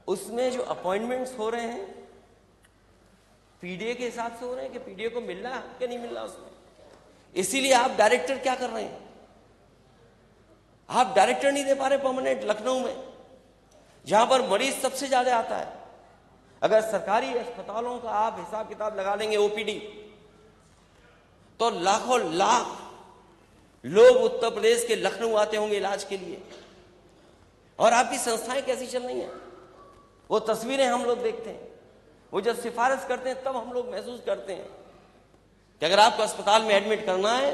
उसमें जो अपॉइंटमेंट्स हो रहे हैं पीडीए के हिसाब से हो रहे हैं कि पीडीए को मिल रहा है कि नहीं मिल रहा उसमें। इसीलिए आप डायरेक्टर क्या कर रहे हैं, आप डायरेक्टर नहीं दे पा रहे परमानेंट लखनऊ में, जहां पर मरीज सबसे ज्यादा आता है। अगर सरकारी अस्पतालों का आप हिसाब किताब लगा लेंगे ओपीडी, तो लाखों लाख लोग उत्तर प्रदेश के लखनऊ आते होंगे इलाज के लिए। और आपकी संस्थाएं कैसी चल रही हैं, वो तस्वीरें हम लोग देखते हैं। वो जब सिफारिश करते हैं तब हम लोग महसूस करते हैं कि अगर आपको अस्पताल में एडमिट करना है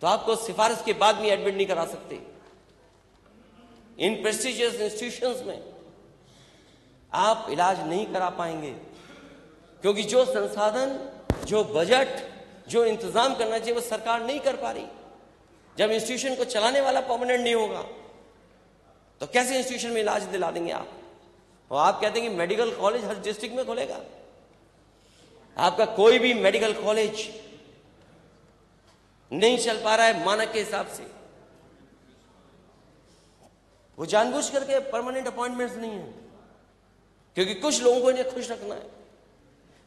तो आपको सिफारिश के बाद भी एडमिट नहीं करा सकते। इन प्रेस्टिजियस इंस्टीट्यूशंस में आप इलाज नहीं करा पाएंगे, क्योंकि जो संसाधन, जो बजट, जो इंतजाम करना चाहिए वो सरकार नहीं कर पा रही। जब इंस्टीट्यूशन को चलाने वाला परमानेंट नहीं होगा तो कैसे इंस्टीट्यूशन में इलाज दिला देंगे आप? और आप कहते हैं कि मेडिकल कॉलेज हर डिस्ट्रिक्ट में खोलेगा। आपका कोई भी मेडिकल कॉलेज नहीं चल पा रहा है मानक के हिसाब से। वो जानबूझ करके परमानेंट अपॉइंटमेंट्स नहीं है, क्योंकि कुछ लोगों को इन्हें खुश रखना है।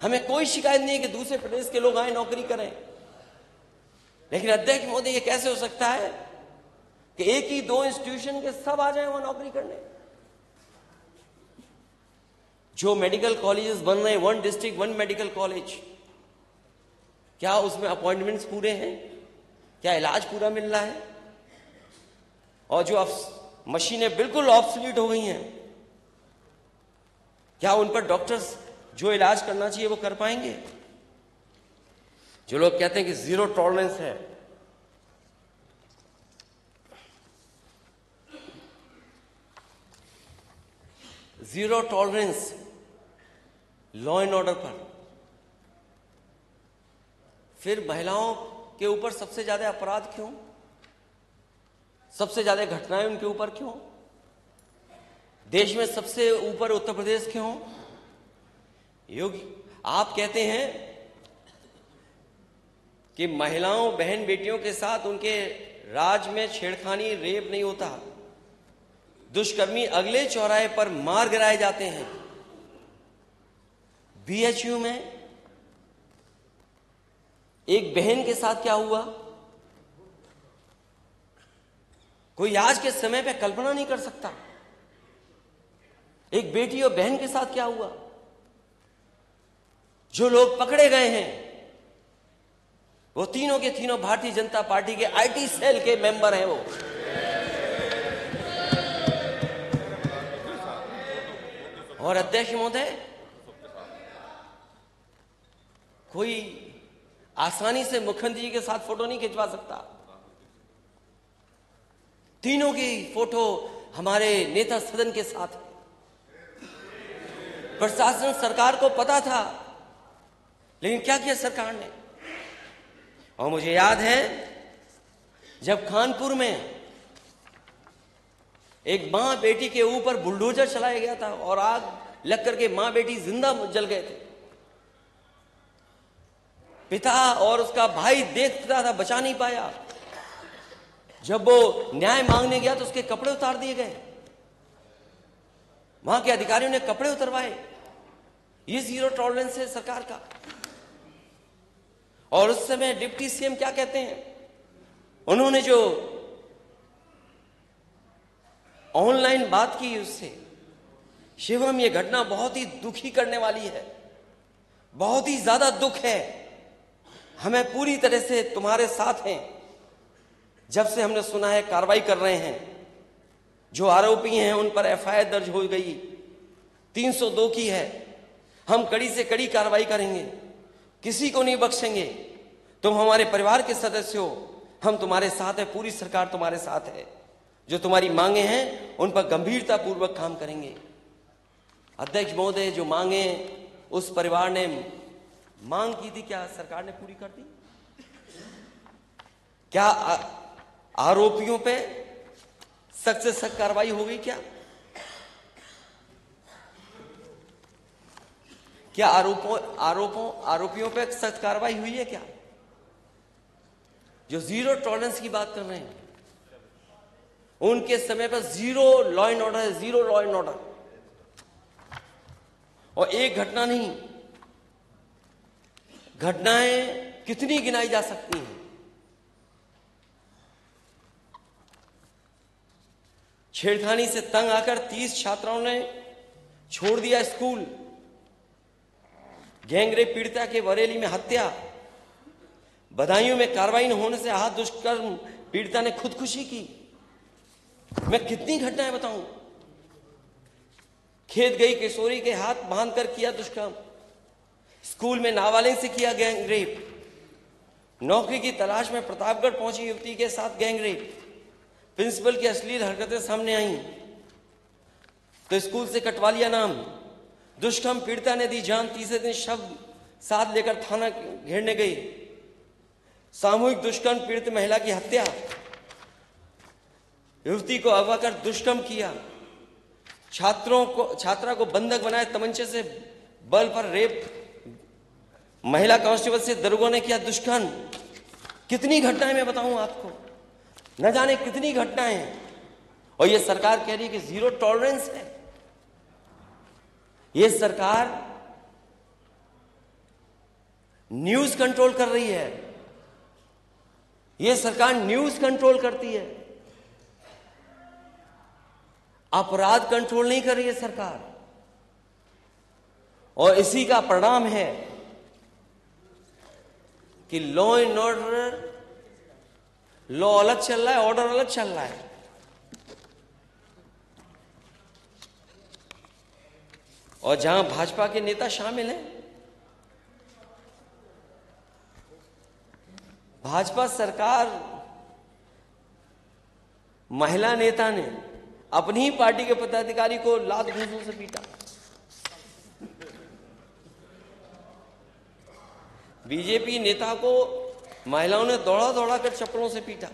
हमें कोई शिकायत नहीं है कि दूसरे प्रदेश के लोग आए नौकरी करें, लेकिन अध्यक्ष महोदय ये कैसे हो सकता है कि एक ही दो इंस्टीट्यूशन के सब आ जाए वहां नौकरी करने? जो मेडिकल कॉलेजेस बन रहे हैं, one district one medical college, क्या उसमें अपॉइंटमेंट्स पूरे हैं? क्या इलाज पूरा मिल रहा है? और जो अब मशीनें बिल्कुल ऑब्सोलीट हो गई हैं, क्या उन पर डॉक्टर्स जो इलाज करना चाहिए वो कर पाएंगे? जो लोग कहते हैं कि जीरो टॉलरेंस है, zero tolerance law and order पर, फिर महिलाओं के ऊपर सबसे ज्यादा अपराध क्यों, सबसे ज्यादा घटनाएं उनके ऊपर क्यों, देश में सबसे ऊपर उत्तर प्रदेश क्यों? योगी आप कहते हैं कि महिलाओं बहन बेटियों के साथ उनके राज में छेड़खानी रेप नहीं होता, दुष्कर्मी अगले चौराहे पर मार गिराए जाते हैं। बीएचयू में एक बहन के साथ क्या हुआ, कोई आज के समय पे कल्पना नहीं कर सकता। एक बेटी और बहन के साथ क्या हुआ। जो लोग पकड़े गए हैं वो तीनों के तीनों भारतीय जनता पार्टी के आईटी सेल के मेंबर हैं। वो और अध्यक्ष महोदय, कोई आसानी से मुख्यमंत्री जी के साथ फोटो नहीं खिंचवा सकता। तीनों की फोटो हमारे नेता सदन के साथ है। प्रशासन सरकार को पता था, लेकिन क्या किया सरकार ने? और मुझे याद है जब कानपुर में एक मां बेटी के ऊपर बुलडोजर चलाया गया था और आग लग करके मां बेटी जिंदा जल गए थे। पिता और उसका भाई देखता था, बचा नहीं पाया। जब वो न्याय मांगने गया तो उसके कपड़े उतार दिए गए, वहां के अधिकारियों ने कपड़े उतरवाए। ये जीरो टॉलरेंस है सरकार का। और उस समय डिप्टी सीएम क्या कहते हैं, उन्होंने जो ऑनलाइन बात की उससे, शिवम ये घटना बहुत ही दुखी करने वाली है, बहुत ही ज्यादा दुख है। हमें पूरी तरह से तुम्हारे साथ हैं। जब से हमने सुना है कार्रवाई कर रहे हैं, जो आरोपी हैं उन पर एफआईआर दर्ज हो गई, 302 की है। हम कड़ी से कड़ी कार्रवाई करेंगे, किसी को नहीं बख्शेंगे। तुम हमारे परिवार के सदस्य हो, हम तुम्हारे साथ हैं, पूरी सरकार तुम्हारे साथ है। जो तुम्हारी मांगे हैं उन पर गंभीरता पूर्वक काम करेंगे। अध्यक्ष महोदय, जो मांगे उस परिवार ने मांग की थी, क्या सरकार ने पूरी कर दी? क्या आरोपियों पे सख्त से सख्त कार्रवाई हो गई? क्या आरोपियों पे सख्त कार्रवाई हुई है? क्या जो जीरो टॉलरेंस की बात कर रहे हैं, उनके समय पर जीरो लॉ एंड ऑर्डर है, जीरो लॉ एंड ऑर्डर। और एक घटना नहीं, घटनाएं कितनी गिनाई जा सकती हैं। छेड़खानी से तंग आकर 30 छात्राओं ने छोड़ दिया स्कूल। गैंगरेप पीड़िता के बरेली में हत्या। बदायूं में कार्रवाई न होने से आहत दुष्कर्म पीड़िता ने खुदकुशी की। मैं कितनी घटनाएं बताऊं। खेत गई किशोरी के हाथ बांधकर किया दुष्कर्म। स्कूल में नाबालिग से किया गैंगरेप। नौकरी की तलाश में प्रतापगढ़ पहुंची युवती के साथ गैंगरेप। प्रिंसिपल की अश्लील हरकतें सामने आईं तो स्कूल से कटवा लिया नाम। दुष्कर्म पीड़िता ने दी जान। तीसरे दिन शव साथ लेकर थाना घेरने गई। सामूहिक दुष्कर्म पीड़ित महिला की हत्या। युवती को अगवा कर दुष्कर्म किया। छात्रा को बंधक बनाए तमंचे से बल पर रेप। महिला कांस्टेबल से दरोगा ने किया दुष्कर्म। कितनी घटनाएं मैं बताऊं आपको, न जाने कितनी घटनाएं। और ये सरकार कह रही है कि जीरो टॉलरेंस है। ये सरकार न्यूज कंट्रोल कर रही है। ये सरकार न्यूज कंट्रोल करती है, अपराध कंट्रोल नहीं कर रही है सरकार। और इसी का परिणाम है कि लॉ एंड ऑर्डर, लॉ अलग चल रहा है, ऑर्डर अलग चल रहा है। और जहां भाजपा के नेता शामिल हैं, भाजपा सरकार, महिला नेता ने अपनी ही पार्टी के पदाधिकारी को लात घूंसों से पीटा। बीजेपी नेता को महिलाओं ने दौड़ा दौड़ा कर चप्पलों से पीटा।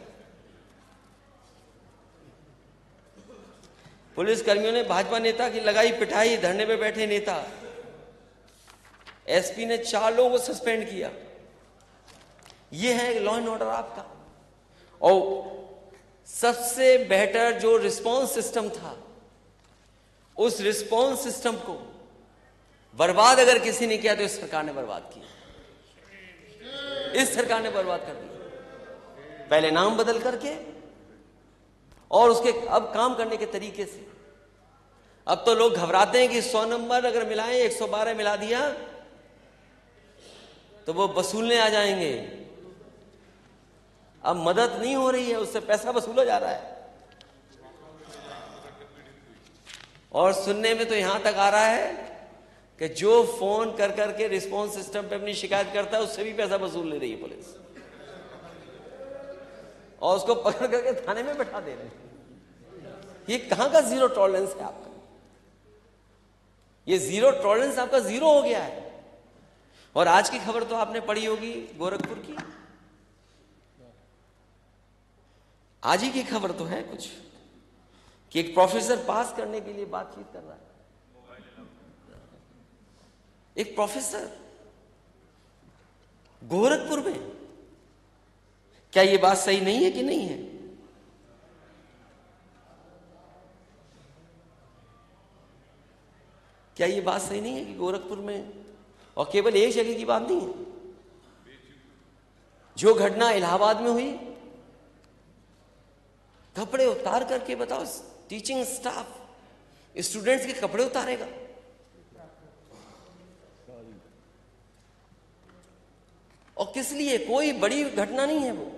पुलिस कर्मियों ने भाजपा नेता की लगाई पिटाई। धरने पे बैठे नेता। एसपी ने 4 लोगों को सस्पेंड किया। यह है लॉ एंड ऑर्डर आपका। और सबसे बेहतर जो रिस्पांस सिस्टम था, उस रिस्पांस सिस्टम को बर्बाद अगर किसी ने किया तो इस सरकार ने बर्बाद किया। इस सरकार ने बर्बाद कर दिया, पहले नाम बदल करके और उसके अब काम करने के तरीके से। अब तो लोग घबराते हैं कि 100 नंबर अगर मिलाएं, 112 मिला दिया तो वो वसूलने आ जाएंगे। अब मदद नहीं हो रही है, उससे पैसा वसूला जा रहा है। और सुनने में तो यहां तक आ रहा है कि जो फोन कर करके रिस्पांस सिस्टम पे अपनी शिकायत करता है, उससे भी पैसा वसूल ले रही है पुलिस, और उसको पकड़ करके थाने में बैठा दे रहे हैं। ये कहां का जीरो टॉलरेंस है आपका? ये जीरो टॉलरेंस आपका जीरो हो गया है। और आज की खबर तो आपने पढ़ी होगी गोरखपुर की। आज ही की खबर तो है कुछ कि एक प्रोफेसर पास करने के लिए बातचीत कर रहा है। एक प्रोफेसर गोरखपुर में। क्या यह बात सही नहीं है कि नहीं है? क्या यह बात सही नहीं है कि गोरखपुर में, और केवल एक जगह की बात नहीं है, जो घटना इलाहाबाद में हुई, कपड़े उतार करके बताओ, टीचिंग स्टाफ स्टूडेंट्स के कपड़े उतारेगा? और किस लिए? कोई बड़ी घटना नहीं है वो।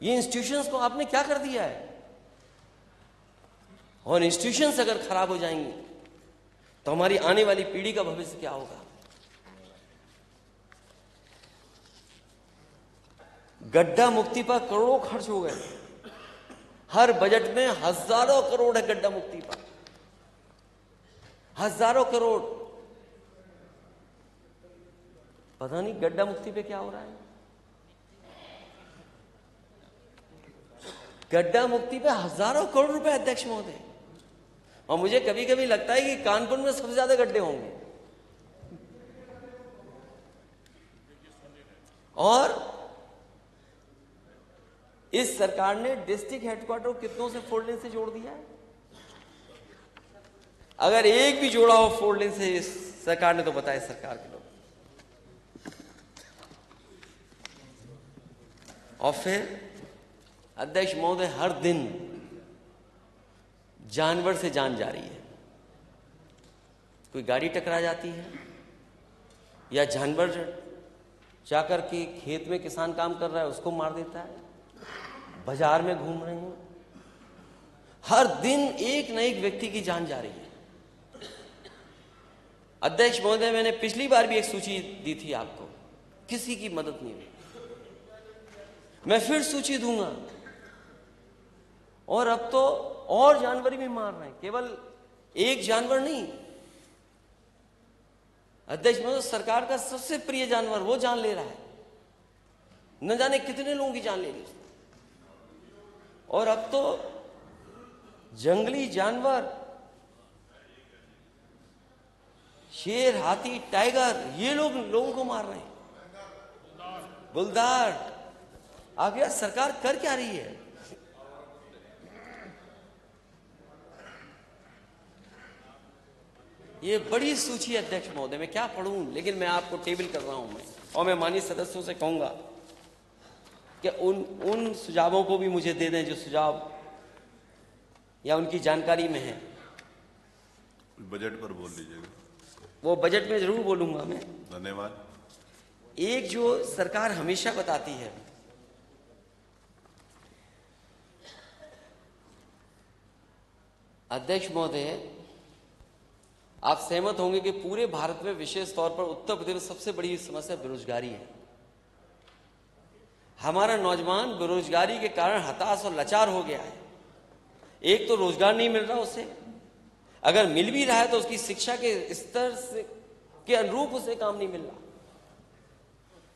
ये इंस्टीट्यूशंस को आपने क्या कर दिया है? और इंस्टीट्यूशंस अगर खराब हो जाएंगी तो हमारी आने वाली पीढ़ी का भविष्य क्या होगा? गड्ढा मुक्ति पर करोड़ों खर्च हो गए। हर बजट में हजारों करोड़ है गड्ढा मुक्ति पर, हजारों करोड़। पता नहीं गड्ढा मुक्ति पे क्या हो रहा है। गड्ढा मुक्ति पे हजारों करोड़ रुपए अध्यक्ष महोदय। और मुझे कभी कभी लगता है कि कानपुर में सबसे ज्यादा गड्ढे होंगे। और इस सरकार ने डिस्ट्रिक्ट हेडक्वार्टर को कितनों से 4 लेन से जोड़ दिया है? अगर एक भी जोड़ा हो 4 लेन से इस सरकार ने तो बताया सरकार के लोग। और फिर अध्यक्ष महोदय, हर दिन जानवर से जान जा रही है। कोई गाड़ी टकरा जाती है या जानवर जाकर के खेत में किसान काम कर रहा है उसको मार देता है, बाजार में घूम रहे हैं, हर दिन एक न एक व्यक्ति की जान जा रही है। अध्यक्ष महोदय, मैंने पिछली बार भी एक सूची दी थी आपको, किसी की मदद नहीं हुई। मैं फिर सूची दूंगा। और अब तो और जानवर भी मार रहे हैं, केवल एक जानवर नहीं। अध्यक्ष महोदय, सरकार का सबसे प्रिय जानवर वो जान ले रहा है, न जाने कितने लोगों की जान ले ली। और अब तो जंगली जानवर, शेर, हाथी, टाइगर, ये लोगों को मार रहे हैं। बुलदार। आगे सरकार कर क्या रही है? ये बड़ी सूची है अध्यक्ष महोदय, मैं क्या पढ़ूं, लेकिन मैं आपको टेबल कर रहा हूं मैं, और मैं माननीय सदस्यों से कहूंगा कि उन सुझावों को भी मुझे दे दें जो सुझाव या उनकी जानकारी में है। बजट पर बोल लीजिएगा। वो बजट में जरूर बोलूंगा मैं। धन्यवाद। एक जो सरकार हमेशा बताती है, अध्यक्ष महोदय, आप सहमत होंगे कि पूरे भारत में विशेष तौर पर उत्तर प्रदेश में सबसे बड़ी समस्या बेरोजगारी है। हमारा नौजवान बेरोजगारी के कारण हताश और लाचार हो गया है। एक तो रोजगार नहीं मिल रहा उसे, अगर मिल भी रहा है तो उसकी शिक्षा के स्तर से के अनुरूप उसे काम नहीं मिल रहा,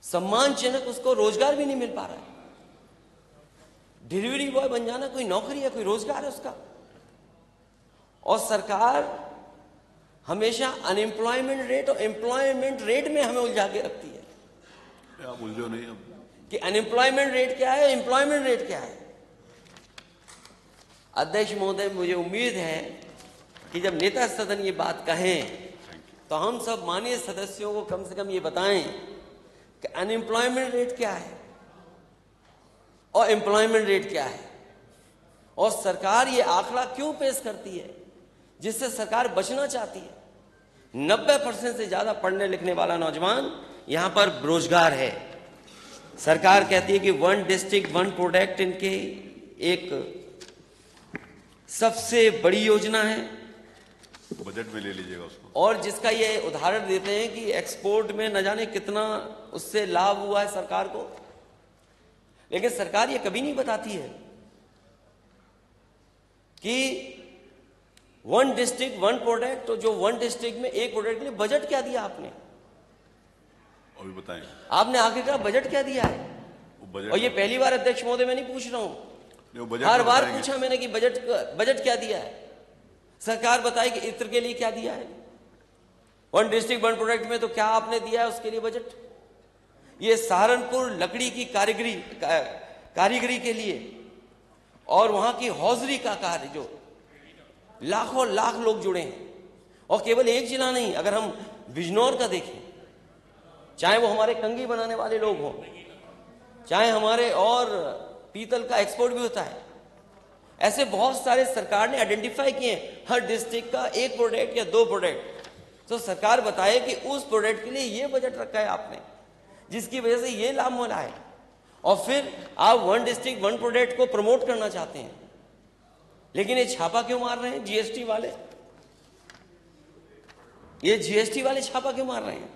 सम्मानजनक उसको रोजगार भी नहीं मिल पा रहा है। डिलीवरी बॉय बन जाना कोई नौकरी है, कोई रोजगार है उसका। और सरकार हमेशा अनएम्प्लॉयमेंट रेट और एम्प्लॉयमेंट रेट में हमें उलझा के रखती है। आप उलझो नहीं अब कि अनएम्प्लॉयमेंट रेट क्या है, एम्प्लॉयमेंट रेट क्या है। अध्यक्ष महोदय, मुझे उम्मीद है कि जब नेता सदन ये बात कहें तो हम सब माननीय सदस्यों को कम से कम ये बताएं कि अनएम्प्लॉयमेंट रेट क्या है और एम्प्लॉयमेंट रेट क्या है, और सरकार ये आंकड़ा क्यों पेश करती है जिससे सरकार बचना चाहती है। 90% से ज्यादा पढ़ने लिखने वाला नौजवान यहां पर बेरोजगार है। सरकार कहती है कि 1 डिस्ट्रिक्ट 1 प्रोडक्ट इनके एक सबसे बड़ी योजना है, बजट में ले लीजिएगा उसको। और जिसका ये उदाहरण देते हैं कि एक्सपोर्ट में न जाने कितना उससे लाभ हुआ है सरकार को। लेकिन सरकार ये कभी नहीं बताती है कि 1 डिस्ट्रिक्ट 1 प्रोडक्ट, तो जो 1 डिस्ट्रिक्ट में एक प्रोडक्ट के लिए बजट क्या दिया आपने, अभी बताएं। आपने आखिरकार बजट क्या दिया है? और ये पहली बार अध्यक्ष महोदय मैं नहीं पूछ रहा हूं, हर बार पूछा मैंने कि बजट क्या दिया है। सरकार बताए कि इत्र के लिए क्या दिया है। 1 डिस्ट्रिक्ट 1 प्रोडक्ट में तो क्या आपने दिया है उसके लिए बजट? ये सहारनपुर लकड़ी की कारीगरी के लिए और वहां की हौजरी का कार्य, जो लाखों लाख लोग जुड़े हैं। और केवल एक जिला नहीं, अगर हम बिजनौर का देखें, चाहे वो हमारे कंघी बनाने वाले लोग हों, चाहे हमारे, और पीतल का एक्सपोर्ट भी होता है, ऐसे बहुत सारे सरकार ने आइडेंटिफाई किए हर डिस्ट्रिक्ट का 1 प्रोडक्ट या 2 प्रोडक्ट। तो सरकार बताए कि उस प्रोडक्ट के लिए ये बजट रखा है आपने, जिसकी वजह से ये लाभ मिला है। और फिर आप 1 डिस्ट्रिक्ट 1 प्रोडक्ट को प्रमोट करना चाहते हैं, लेकिन ये छापा क्यों मार रहे हैं जीएसटी वाले? ये जीएसटी वाले छापा क्यों मार रहे हैं?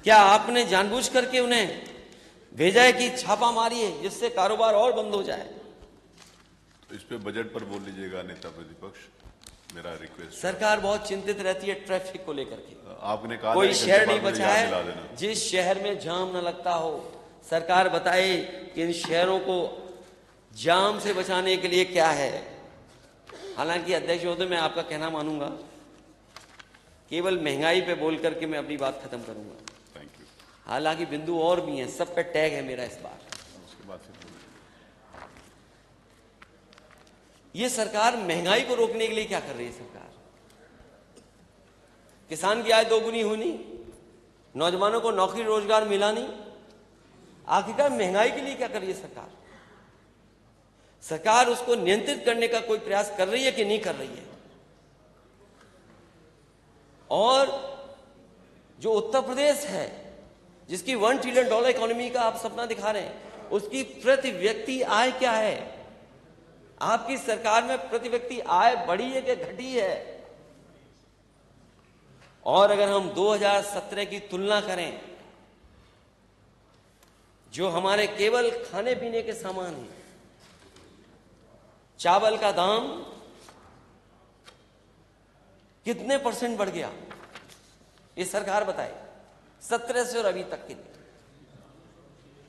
क्या आपने जानबूझ करके उन्हें भेजा है कि छापा मारिए जिससे कारोबार और बंद हो जाए? तो इस पे बजट पर बोल लीजिएगा नेता प्रतिपक्ष, मेरा रिक्वेस्ट। सरकार बहुत चिंतित रहती है ट्रैफिक को लेकर के। आपने कहा कोई शहर नहीं बचा है जिस शहर में जाम न लगता हो। सरकार बताए कि इन शहरों को जाम से बचाने के लिए क्या है। हालांकि अध्यक्ष महोदय, मैं आपका कहना मानूंगा, केवल महंगाई पे बोल करके मैं अपनी बात खत्म करूंगा। Thank you. हालांकि बिंदु और भी हैं, सब पे टैग है मेरा इस बार। उसके बाद फिर ये सरकार महंगाई को रोकने के लिए क्या कर रही है? सरकार किसान की आय दोगुनी हुई नहीं, नौजवानों को नौकरी रोजगार मिला नहीं। आखिरकार महंगाई के लिए क्या कर रही है सरकार? सरकार उसको नियंत्रित करने का कोई प्रयास कर रही है कि नहीं कर रही है? और जो उत्तर प्रदेश है, जिसकी $1 ट्रिलियन इकोनॉमी का आप सपना दिखा रहे हैं, उसकी प्रति व्यक्ति आय क्या है? आपकी सरकार में प्रति व्यक्ति आय बढ़ी है कि घटी है? और अगर हम 2017 की तुलना करें, जो हमारे केवल खाने पीने के सामान हैं, चावल का दाम कितने % बढ़ गया, ये सरकार बताए 17 से और अभी तक के लिए।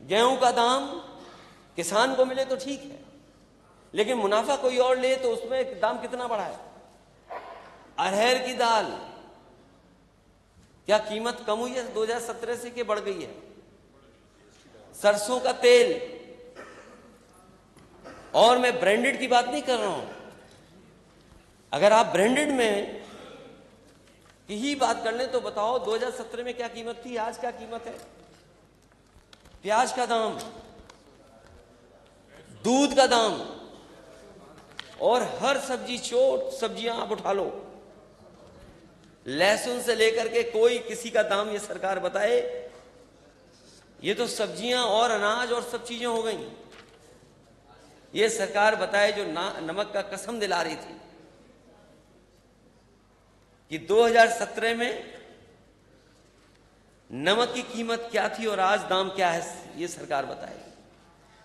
गेहूं का दाम किसान को मिले तो ठीक है, लेकिन मुनाफा कोई और ले तो उसमें दाम कितना बढ़ा है? अरहर की दाल, क्या कीमत कम हुई है 2017 से कि बढ़ गई है? सरसों का तेल, और मैं ब्रांडेड की बात नहीं कर रहा हूं। अगर आप ब्रांडेड में की ही बात कर लें तो बताओ 2017 में क्या कीमत थी, आज क्या कीमत है? प्याज का दाम, दूध का दाम, और हर सब्जी, छोट सब्जियां आप उठा लो, लहसुन से लेकर के कोई किसी का दाम ये सरकार बताए। ये तो सब्जियां और अनाज और सब चीजें हो गई। ये सरकार बताए जो नमक का कसम दिला रही थी कि 2017 में नमक की कीमत क्या थी और आज दाम क्या है, ये सरकार बताए।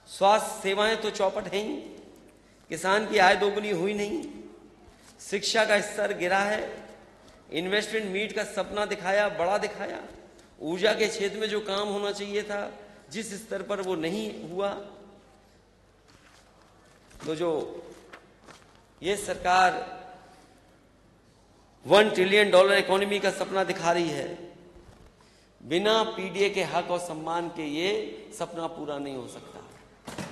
स्वास्थ्य सेवाएं तो चौपट है ही, किसान की आय दोगुनी हुई नहीं, शिक्षा का स्तर गिरा है, इन्वेस्टमेंट मीट का सपना दिखाया, बड़ा दिखाया, ऊर्जा के क्षेत्र में जो काम होना चाहिए था जिस स्तर पर वो नहीं हुआ। तो जो ये सरकार $1 ट्रिलियन इकोनॉमी का सपना दिखा रही है, बिना पीडीए के हक और सम्मान के ये सपना पूरा नहीं हो सकता।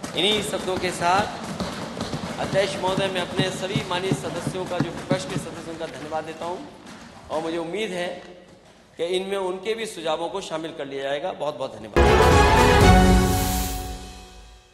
इन्हीं शब्दों के साथ अध्यक्ष महोदय, मैं अपने सभी माननीय सदस्यों का, जो विपक्ष के सदस्यों का धन्यवाद देता हूं, और मुझे उम्मीद है कि इनमें उनके भी सुझावों को शामिल कर लिया जाएगा। बहुत बहुत धन्यवाद।